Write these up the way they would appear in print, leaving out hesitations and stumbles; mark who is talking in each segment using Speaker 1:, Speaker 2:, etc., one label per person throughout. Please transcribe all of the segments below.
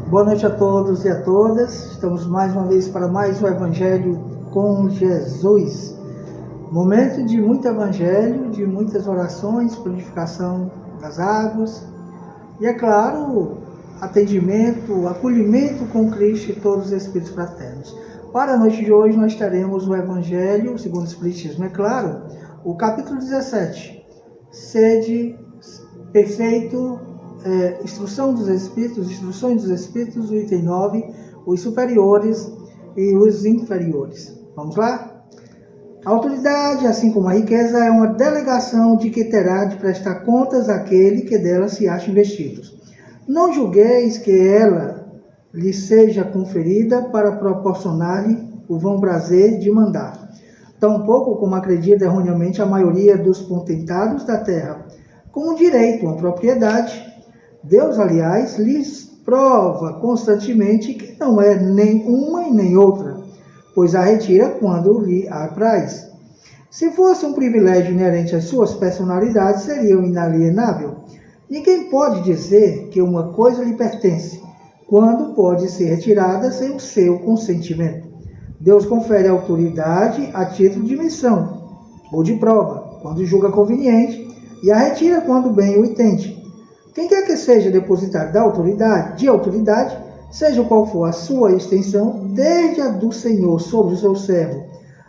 Speaker 1: Boa noite a todos e a todas. Estamos mais uma vez para mais um Evangelho com Jesus. Momento de muito Evangelho, de muitas orações, purificação das águas e, é claro, atendimento, acolhimento com Cristo e todos os Espíritos fraternos. Para a noite de hoje nós teremos o Evangelho, segundo o Espiritismo, é claro, o capítulo 17, sede perfeito, instruções dos Espíritos, o item 9, os superiores e os inferiores. Vamos lá? A autoridade, assim como a riqueza, é uma delegação de que terá de prestar contas àquele que dela se acha investido. Não julgueis que ela lhe seja conferida para proporcionar-lhe o vão prazer de mandar, tampouco como acredita erroneamente a maioria dos potentados da terra, como direito, uma propriedade. Deus, aliás, lhes prova constantemente que não é nem uma e nem outra, pois a retira quando lhe apraz. Se fosse um privilégio inerente às suas personalidades, seria inalienável. Ninguém pode dizer que uma coisa lhe pertence, quando pode ser retirada sem o seu consentimento. Deus confere autoridade a título de missão ou de prova, quando julga conveniente, e a retira quando bem o entende. Quem quer que seja depositário de autoridade, seja qual for a sua extensão, desde a do Senhor sobre o seu servo,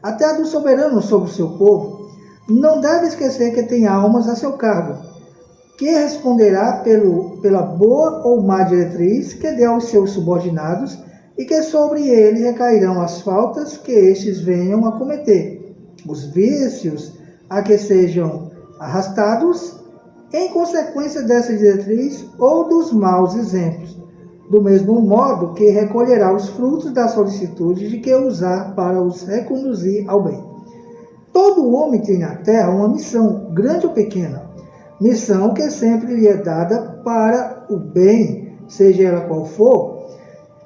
Speaker 1: até a do soberano sobre o seu povo, não deve esquecer que tem almas a seu cargo, que responderá pela boa ou má diretriz que dê aos seus subordinados e que sobre ele recairão as faltas que estes venham a cometer, os vícios a que sejam arrastados em consequência dessa diretriz ou dos maus exemplos, do mesmo modo que recolherá os frutos da solicitude de que usar para os reconduzir ao bem. Todo homem tem na terra uma missão, grande ou pequena, missão que sempre lhe é dada para o bem, seja ela qual for.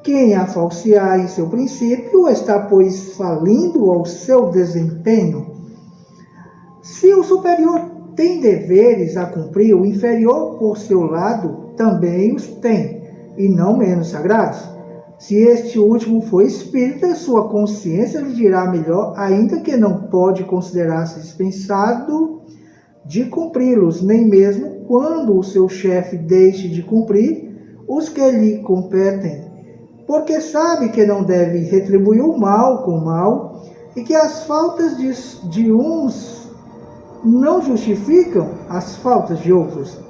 Speaker 1: Quem a falsear em seu princípio está, pois, falindo ao seu desempenho. Se o superior tem deveres a cumprir, o inferior, por seu lado, também os tem, e não menos sagrados. Se este último for espírita, sua consciência lhe dirá melhor, ainda que não pode considerar-se dispensado de cumpri-los, nem mesmo quando o seu chefe deixe de cumprir os que lhe competem, porque sabe que não deve retribuir o mal com o mal, e que as faltas de uns não justificam as faltas de outros.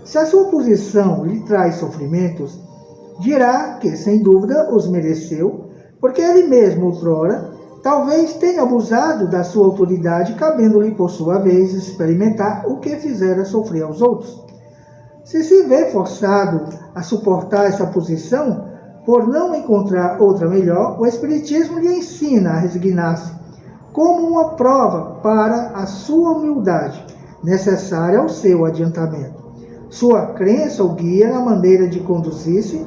Speaker 1: Se a sua posição lhe traz sofrimentos, dirá que, sem dúvida, os mereceu, porque ele mesmo, outrora, talvez tenha abusado da sua autoridade, cabendo-lhe, por sua vez, experimentar o que fizera sofrer aos outros. Se se vê forçado a suportar essa posição, por não encontrar outra melhor, o Espiritismo lhe ensina a resignar-se, como uma prova para a sua humildade, necessária ao seu adiantamento. Sua crença o guia na maneira de conduzir-se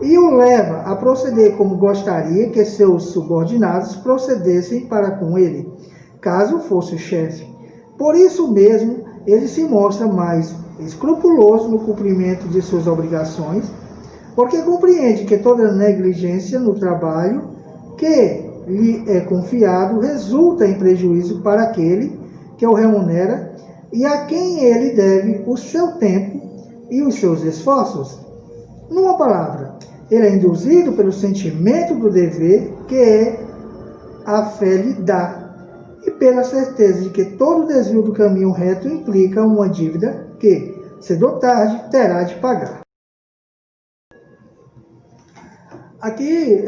Speaker 1: e o leva a proceder como gostaria que seus subordinados procedessem para com ele, caso fosse o chefe. Por isso mesmo, ele se mostra mais escrupuloso no cumprimento de suas obrigações, porque compreende que toda negligência no trabalho que lhe é confiado resulta em prejuízo para aquele que o remunera e a quem ele deve o seu tempo e os seus esforços. Numa palavra, ele é induzido pelo sentimento do dever que a fé lhe dá e pela certeza de que todo desvio do caminho reto implica uma dívida que, cedo ou tarde, terá de pagar. Aqui,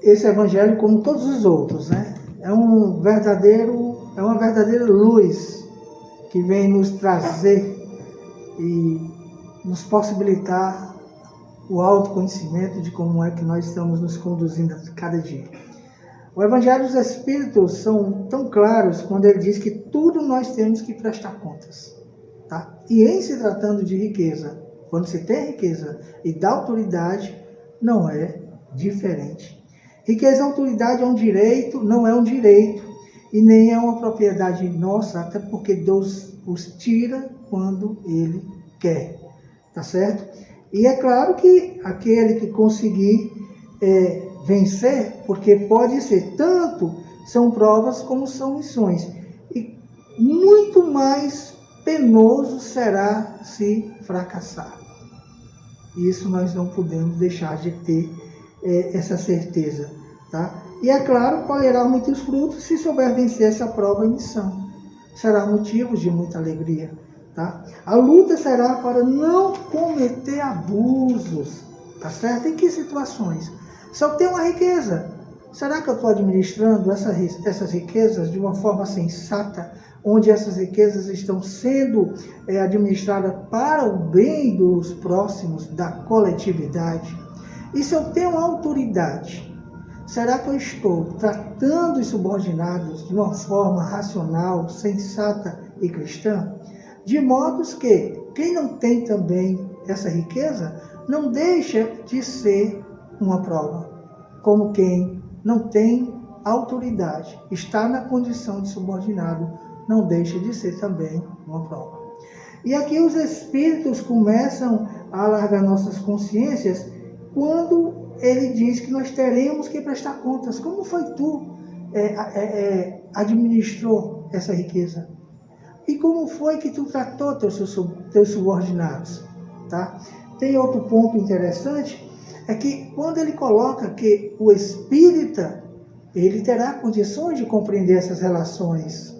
Speaker 1: esse evangelho, como todos os outros, né, é uma verdadeira luz que vem nos trazer e nos possibilitar o autoconhecimento de como é que nós estamos nos conduzindo a cada dia. O Evangelho dos Espíritos são tão claros quando ele diz que tudo nós temos que prestar contas. Tá? E em se tratando de riqueza, quando se tem riqueza e da autoridade, não é diferente. Riqueza e autoridade é um direito, não é um direito, e nem é uma propriedade nossa, até porque Deus os tira quando Ele quer, tá certo? E é claro que aquele que conseguir vencer, porque pode ser tanto são provas como são missões. E muito mais penoso será se fracassar. Isso nós não podemos deixar de ter essa certeza. Tá? E é claro, colherá muitos frutos se souber vencer essa prova e missão. Será motivo de muita alegria. Tá? A luta será para não cometer abusos. Tá certo? Em que situações? Se eu tenho uma riqueza, será que eu estou administrando essas riquezas de uma forma sensata, onde essas riquezas estão sendo administradas para o bem dos próximos, da coletividade? E se eu tenho autoridade, será que eu estou tratando os subordinados de uma forma racional, sensata e cristã? De modo que quem não tem também essa riqueza, não deixa de ser uma prova. Como quem não tem autoridade, está na condição de subordinado, não deixa de ser também uma prova. E aqui os Espíritos começam a alargar nossas consciências quando ele diz que nós teremos que prestar contas. Como foi tu administrou essa riqueza? E como foi que tu tratou teus subordinados? Tá? Tem outro ponto interessante, é que quando ele coloca que o espírita, ele terá condições de compreender essas relações.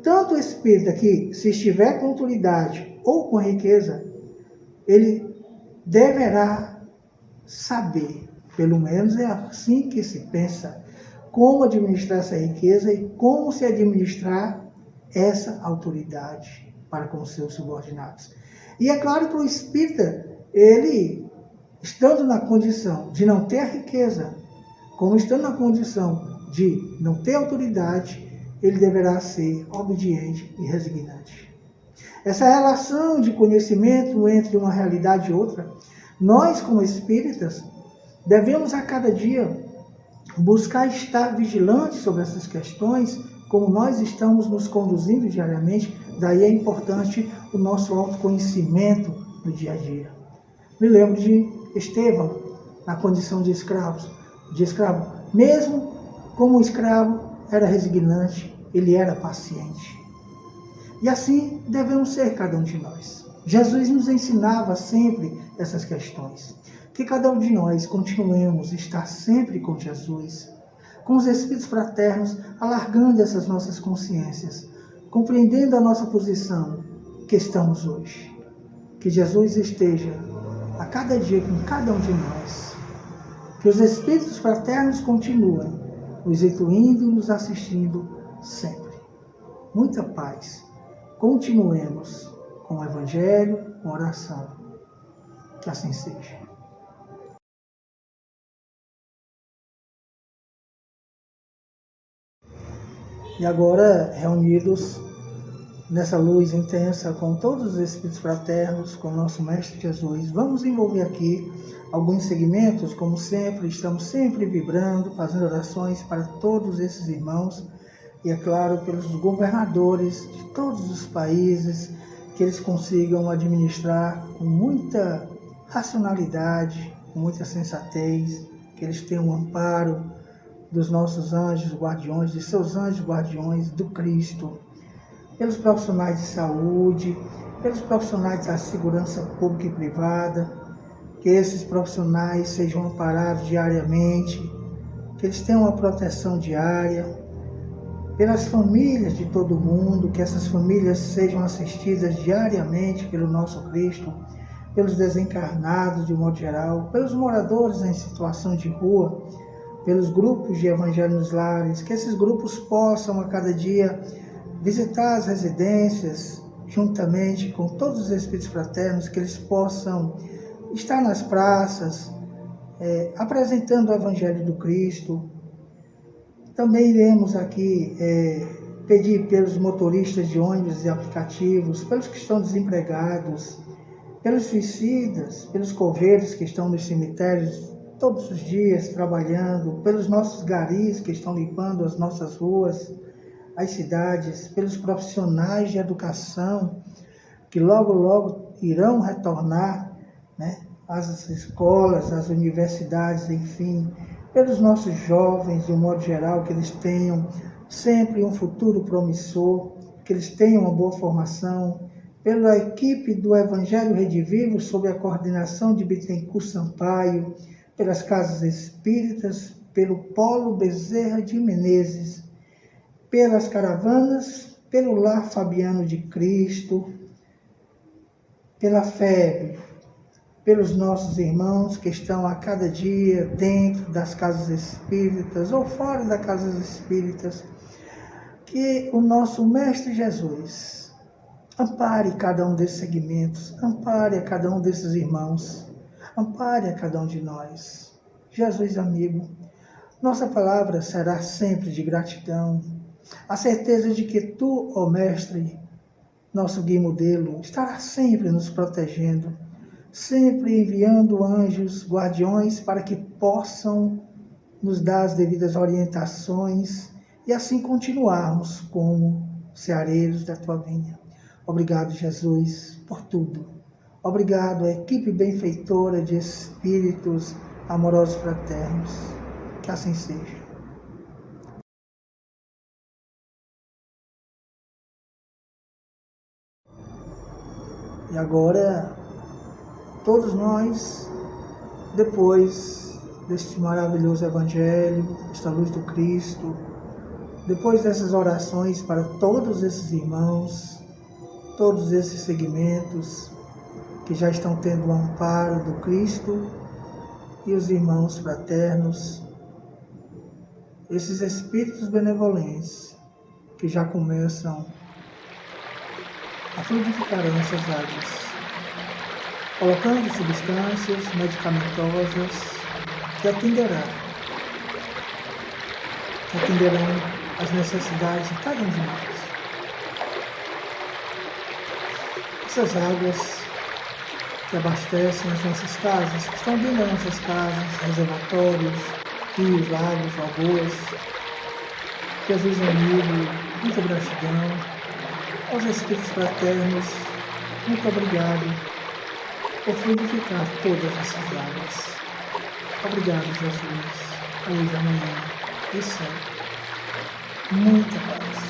Speaker 1: Tanto o espírita que, se estiver com autoridade ou com riqueza, ele deverá saber, pelo menos é assim que se pensa, como administrar essa riqueza e como se administrar essa autoridade para com os seus subordinados. E é claro que o espírita, ele, estando na condição de não ter a riqueza, como estando na condição de não ter autoridade, ele deverá ser obediente e resignante. Essa relação de conhecimento entre uma realidade e outra, nós como espíritas, devemos a cada dia buscar estar vigilantes sobre essas questões, como nós estamos nos conduzindo diariamente. Daí é importante o nosso autoconhecimento no dia a dia. Me lembro de Estevão, na condição de escravo. Mesmo como escravo, era resignante, ele era paciente. E assim devemos ser cada um de nós. Jesus nos ensinava sempre essas questões. Que cada um de nós continuemos a estar sempre com Jesus, com os Espíritos fraternos, alargando essas nossas consciências, compreendendo a nossa posição que estamos hoje. Que Jesus esteja a cada dia com cada um de nós. Que os Espíritos fraternos continuem nos intuindo e nos assistindo sempre. Muita paz. Continuemos com o Evangelho, com oração. Que assim seja. E agora, reunidos nessa luz intensa com todos os Espíritos fraternos, com o nosso Mestre Jesus, vamos envolver aqui alguns segmentos, como sempre, estamos sempre vibrando, fazendo orações para todos esses irmãos, e é claro, pelos governadores de todos os países, que eles consigam administrar com muita racionalidade, com muita sensatez, que eles tenham um amparo dos nossos anjos guardiões, de seus anjos guardiões, do Cristo, pelos profissionais de saúde, pelos profissionais da segurança pública e privada, que esses profissionais sejam amparados diariamente, que eles tenham uma proteção diária, pelas famílias de todo mundo, que essas famílias sejam assistidas diariamente pelo nosso Cristo, pelos desencarnados de modo geral, pelos moradores em situação de rua, pelos grupos de Evangelho nos lares, que esses grupos possam a cada dia visitar as residências, juntamente com todos os Espíritos fraternos, que eles possam estar nas praças, apresentando o Evangelho do Cristo. Também iremos aqui pedir pelos motoristas de ônibus e aplicativos, pelos que estão desempregados, pelos suicidas, pelos coveiros que estão nos cemitérios todos os dias trabalhando, pelos nossos garis que estão limpando as nossas ruas, as cidades, pelos profissionais de educação que logo, logo irão retornar, né, as escolas, as universidades, enfim, pelos nossos jovens, de um modo geral, que eles tenham sempre um futuro promissor, que eles tenham uma boa formação, pela equipe do Evangelho Redivivo, sob a coordenação de Bittencourt Sampaio, pelas casas espíritas, pelo Polo Bezerra de Menezes, pelas caravanas, pelo Lar Fabiano de Cristo, pela FEB, pelos nossos irmãos que estão a cada dia dentro das casas espíritas ou fora das casas espíritas, que o nosso Mestre Jesus ampare cada um desses segmentos, ampare a cada um desses irmãos, ampare a cada um de nós. Jesus amigo, nossa palavra será sempre de gratidão, a certeza de que Tu, ó Mestre, nosso guia modelo, estará sempre nos protegendo, sempre enviando anjos, guardiões, para que possam nos dar as devidas orientações e assim continuarmos como ceareiros da Tua vinha. Obrigado, Jesus, por tudo. Obrigado à equipe benfeitora de espíritos amorosos fraternos. Que assim seja. E agora, todos nós, depois deste maravilhoso Evangelho, esta luz do Cristo, depois dessas orações para todos esses irmãos, todos esses segmentos que já estão tendo o amparo do Cristo e os irmãos fraternos, esses espíritos benevolentes que já começam a fluidificar nessas águas, colocando substâncias medicamentosas que atenderão às necessidades de cada um de nós. Essas águas que abastecem as nossas casas, que estão dentro das nossas casas, reservatórios, rios, lagos, lagoas. Jesus amigo, muita gratidão. Aos Espíritos fraternos, muito obrigado por fluidificar todas essas águas. Obrigado, Jesus. Hoje, amanhã e sempre. Muita paz.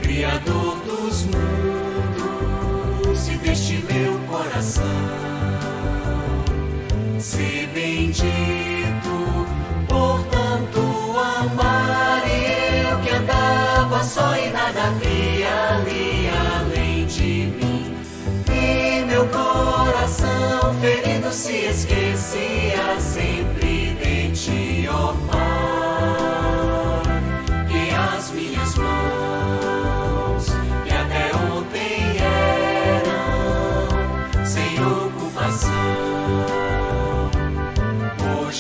Speaker 2: Criador dos mundos e deste meu coração, se bendito por tanto amar, e eu que andava só e nada via ali além de mim, e meu coração ferido se esquecia sempre de ti, ó Pai, que as minhas mãos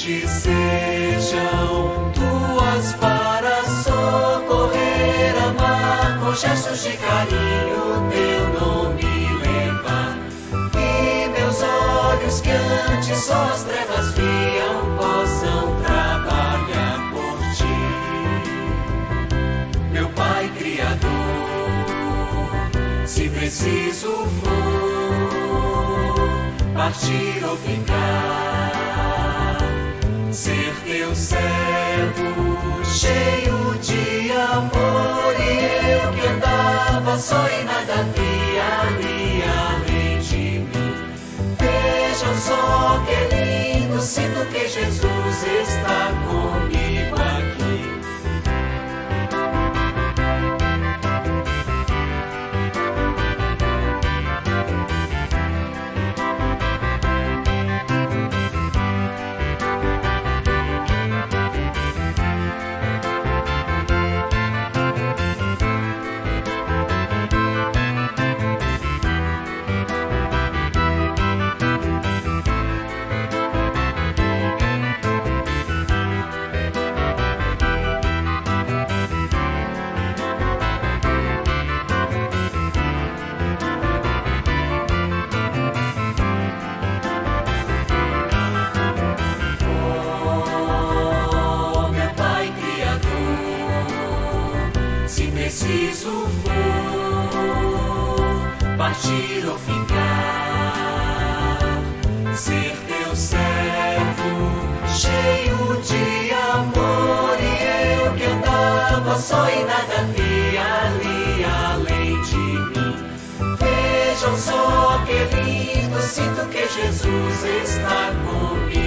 Speaker 2: hoje sejam tuas para socorrer, amar com gestos de carinho teu nome levar, e meus olhos que antes só as trevas viam possam trabalhar por ti, meu Pai Criador. Se preciso for partir ou ficar, ser teu servo cheio de amor, e eu que andava só e nada via ali além de mim. Vejam só que lindo, sinto que Jesus está comigo aqui. preciso for partir ou ficar, ser teu servo, cheio de amor, e eu que andava só e nada via ali além de mim. Vejam só que lindo, sinto que Jesus está comigo.